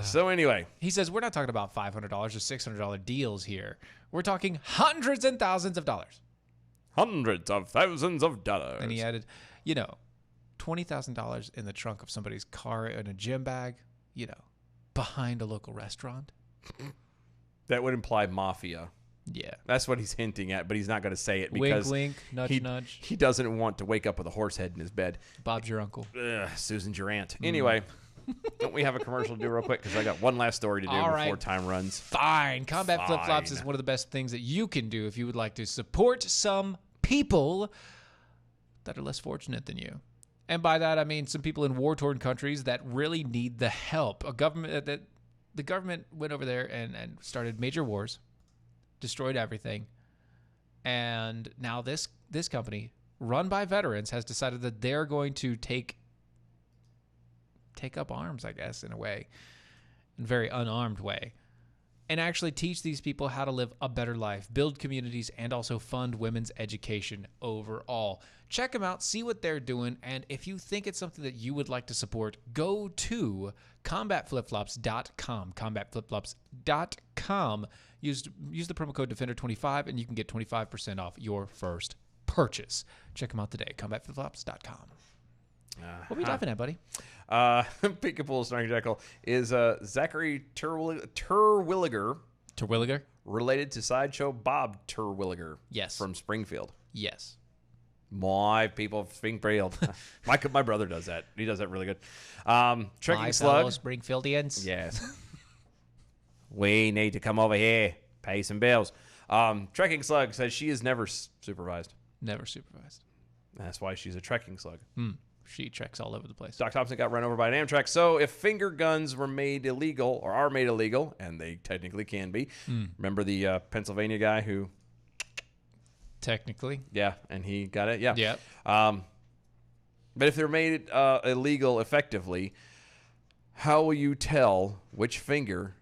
So anyway. He says we're not talking about $500 or $600 deals here. We're talking hundreds and thousands of dollars. Hundreds of thousands of dollars. And he added, $20,000 in the trunk of somebody's car in a gym bag, behind a local restaurant. That would imply mafia. Yeah. That's what he's hinting at, but he's not going to say it because wink, nudge, nudge. He doesn't want to wake up with a horse head in his bed. Bob's your uncle. Susan Durant. Anyway, don't we have a commercial to do real quick? Because I got one last story to do before time runs. Fine. Combat flip-flops is one of the best things that you can do if you would like to support some people that are less fortunate than you. And by that, I mean some people in war-torn countries that really need the help. The government went over there and started major wars, destroyed everything, and now this company, run by veterans, has decided that they're going to take up arms, I guess, in a way, in a very unarmed way, and actually teach these people how to live a better life, build communities, and also fund women's education overall. Check them out, see what they're doing, and if you think it's something that you would like to support, go to combatflipflops.com, combatflipflops.com. Use the promo code Defender25, and you can get 25% off your first purchase. Check them out today, combatflipflops.com. What are we laughing at, buddy? Peekaboo Snarky Jekyll is Zachary Terwilliger. Terwilliger? Related to Sideshow Bob Terwilliger. Yes. From Springfield. Yes. My people of Springfield. my brother does that. He does that really good. Trekking my Slug. fellow Springfieldians. Yes. We need to come over here, pay some bills. Trekking Slug says she is never supervised. Never supervised. That's why she's a trekking slug. She treks all over the place. Doc Thompson got run over by an Amtrak. So if finger guns were made illegal or are made illegal, and they technically can be, remember the Pennsylvania guy who... Technically. Yeah, and he got it. Yeah. Yeah. But if they're made illegal effectively, how will you tell which finger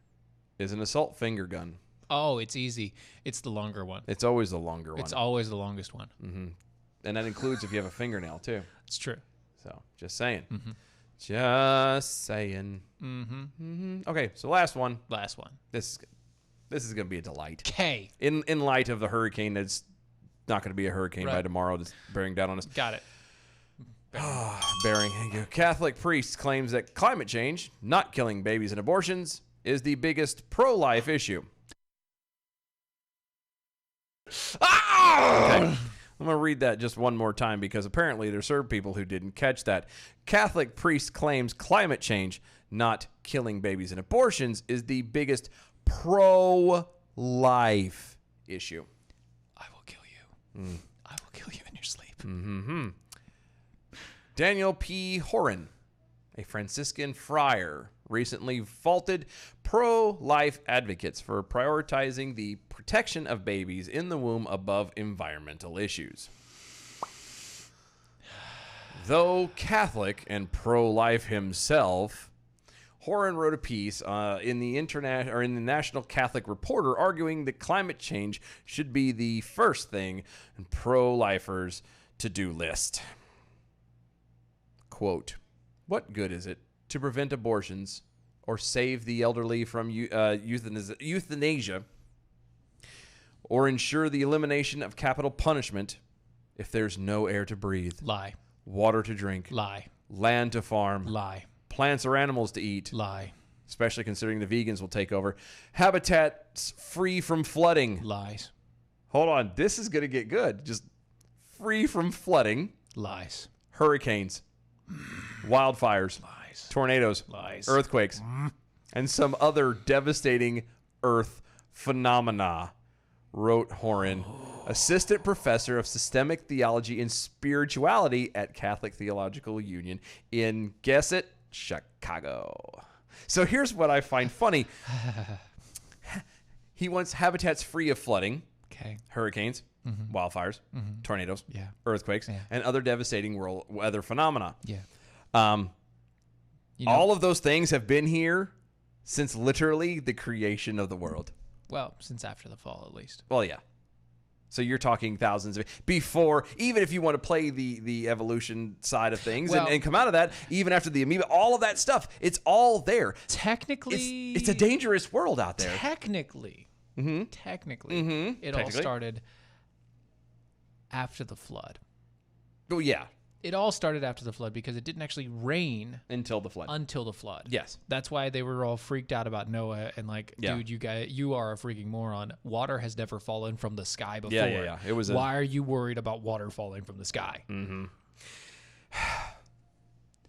is an assault finger gun? Oh, it's easy. It's the longer one. It's always the longer one. It's always the longest one. Mm-hmm. And that includes if you have a fingernail, too. It's true. So, just saying. Mm-hmm. Just saying. Mm-hmm. Mm-hmm. Okay, so last one. Last one. This is going to be a delight. Okay. In light of the hurricane that's not going to be a hurricane by tomorrow that's bearing down on us. Got it. Bearing. Catholic priest claims that climate change, not killing babies and abortions, is the biggest pro-life issue. Okay. I'm going to read that just one more time because apparently there's certain people who didn't catch that. Catholic priest claims climate change, not killing babies and abortions, is the biggest pro-life issue. I will kill you. I will kill you in your sleep. Mm-hmm. Daniel P. Horan, a Franciscan friar, recently faulted pro-life advocates for prioritizing the protection of babies in the womb above environmental issues. Though Catholic and pro-life himself, Horan wrote a piece in the National Catholic Reporter arguing that climate change should be the first thing on pro-lifers' to-do list. Quote, "What good is it to prevent abortions or save the elderly from euthanasia or ensure the elimination of capital punishment if there's no air to breathe, Lie. water to drink, Lie. land to farm, Lie. plants or animals to eat, Lie. especially considering the vegans will take over, habitats free from flooding." Lies. Hold on, this is going to get good. Just free from flooding, Lies. hurricanes, wildfires, Lies. tornadoes, Lies. earthquakes, and some other devastating earth phenomena, wrote Horan, assistant professor of systemic theology and spirituality at Catholic Theological Union in, guess it, Chicago. So here's what I find funny. He wants habitats free of flooding, Okay. hurricanes, wildfires, tornadoes, Yeah. earthquakes, Yeah. and other devastating world weather phenomena. Yeah. All of those things have been here since literally the creation of the world. Well, since after the fall, at least. Well, yeah. So you're talking thousands of before, even if you want to play the evolution side of things and come out of that, even after the amoeba, all of that stuff, it's all there. Technically, It's a dangerous world out there. Technically, it all started after the flood. Oh, yeah. It all started after the flood because it didn't actually rain Until the flood. until the flood. Yes. That's why they were all freaked out about Noah and like, Yeah. dude, you are a freaking moron. Water has never fallen from the sky before. Yeah. It was why are you worried about water falling from the sky?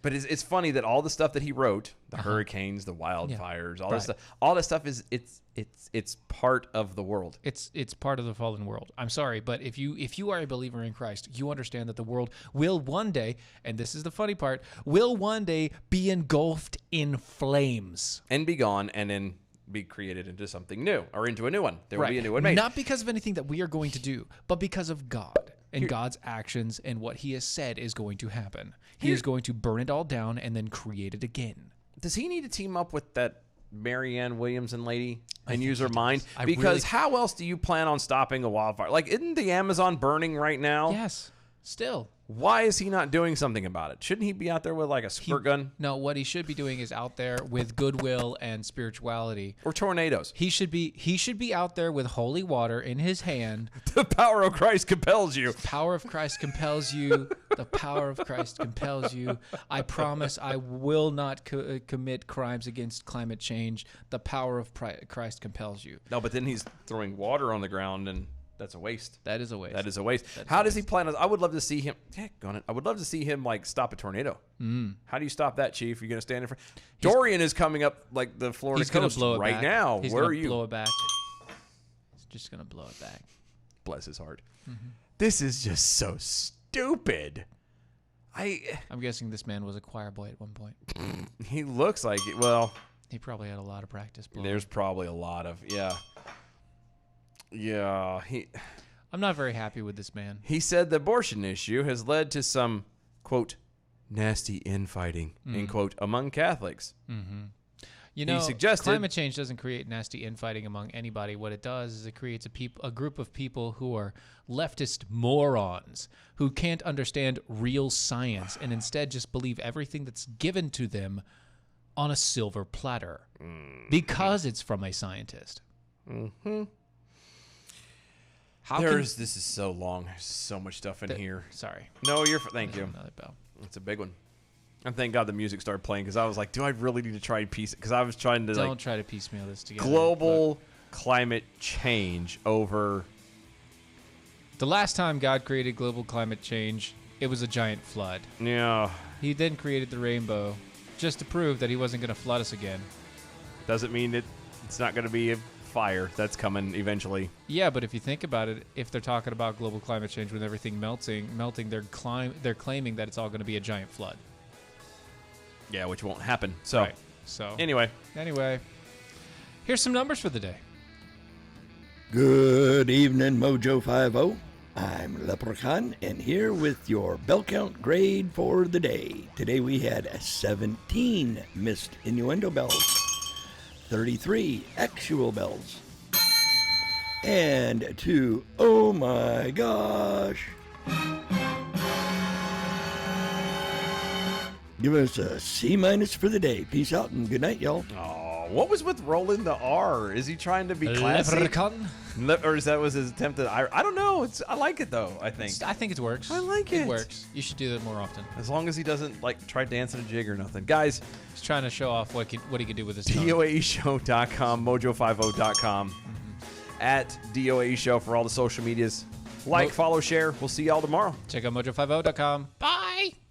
But it's funny that all the stuff that he wrote, the hurricanes, the wildfires, all this stuff, all this stuff is it's part of the world. It's part of the fallen world. I'm sorry, but if you are a believer in Christ, you understand that the world will one day, and this is the funny part, will one day be engulfed in flames And be gone and then be created into something new or into a new one. There will be a new one made. Not because of anything that we are going to do, but because of God and God's actions and what he has said is going to happen. He is going to burn it all down and then create it again. Does he need to team up with that Marianne Williamson lady and use her mind? I Because really- how else do you plan on stopping a wildfire? Like, isn't the Amazon burning right now? Yes. Still. Why is he not doing something about it? Shouldn't he be out there with like a squirt gun No, what he should be doing is out there with goodwill and spirituality. or tornadoes? He should be out there with holy water in his hand. The power of Christ compels you. Power of Christ compels you. The power of Christ compels you. I promise I will not commit crimes against climate change. The power of Christ compels you. No, but then he's throwing water on the ground, and that's a waste. That is a waste. That is a waste. How does he plan on? I would love to see him. Heck, on it. I would love to see him like stop a tornado. How do you stop that, Chief? You're going to stand in front. Dorian is coming up like the Florida He's gonna coast blow it right back. now. He's Where gonna are you? blow it back. He's just gonna blow it back. Bless his heart. This is just so stupid. I'm guessing this man was a choir boy at one point. He looks like it. Well, He probably had a lot of practice blowing. there's probably a lot of yeah. I'm not very happy with this man. He said the abortion issue has led to some, quote, nasty infighting, end quote, among Catholics. You know, suggested- climate change doesn't create nasty infighting among anybody. What it does is it creates a group of people who are leftist morons who can't understand real science and instead just believe everything that's given to them on a silver platter because it's from a scientist. This is so long. There's so much stuff in here. Sorry. No, thank you. Another bell. It's a big one. And thank God the music started playing because I was like, do I really need to try and piece it? Because I was trying to Don't try to piecemeal this together. global climate change over. The last time God created global climate change, it was a giant flood. Yeah. He then created the rainbow, just to prove that he wasn't going to flood us again. Doesn't mean it's not going to be a fire that's coming eventually. Yeah, but if you think about it, if they're talking about global climate change with everything melting, they're claiming that it's all going to be a giant flood. Yeah, which won't happen. So, Right. So anyway, here's some numbers for the day. Good evening, Mojo 50. I'm Leprechaun, and here with your bell count grade for the day. Today we had 17 missed innuendo bells, 33 actual bells, and 2 oh my gosh. Give us a C- for the day. Peace out and good night, y'all. oh, what was with rolling the R? Is he trying to be classy? Leprechaun? Or is that was his attempt at I don't know. I like it though, I think. I think it works. I like it. It works. You should do that more often. As long as he doesn't like try dancing a jig or nothing. Guys, He's trying to show off what he can do with his tongue. DOAEshow.com, mojo50.com, at DOAE Show for all the social medias. Like, follow, share. We'll see y'all tomorrow. Check out mojo50.com. Bye.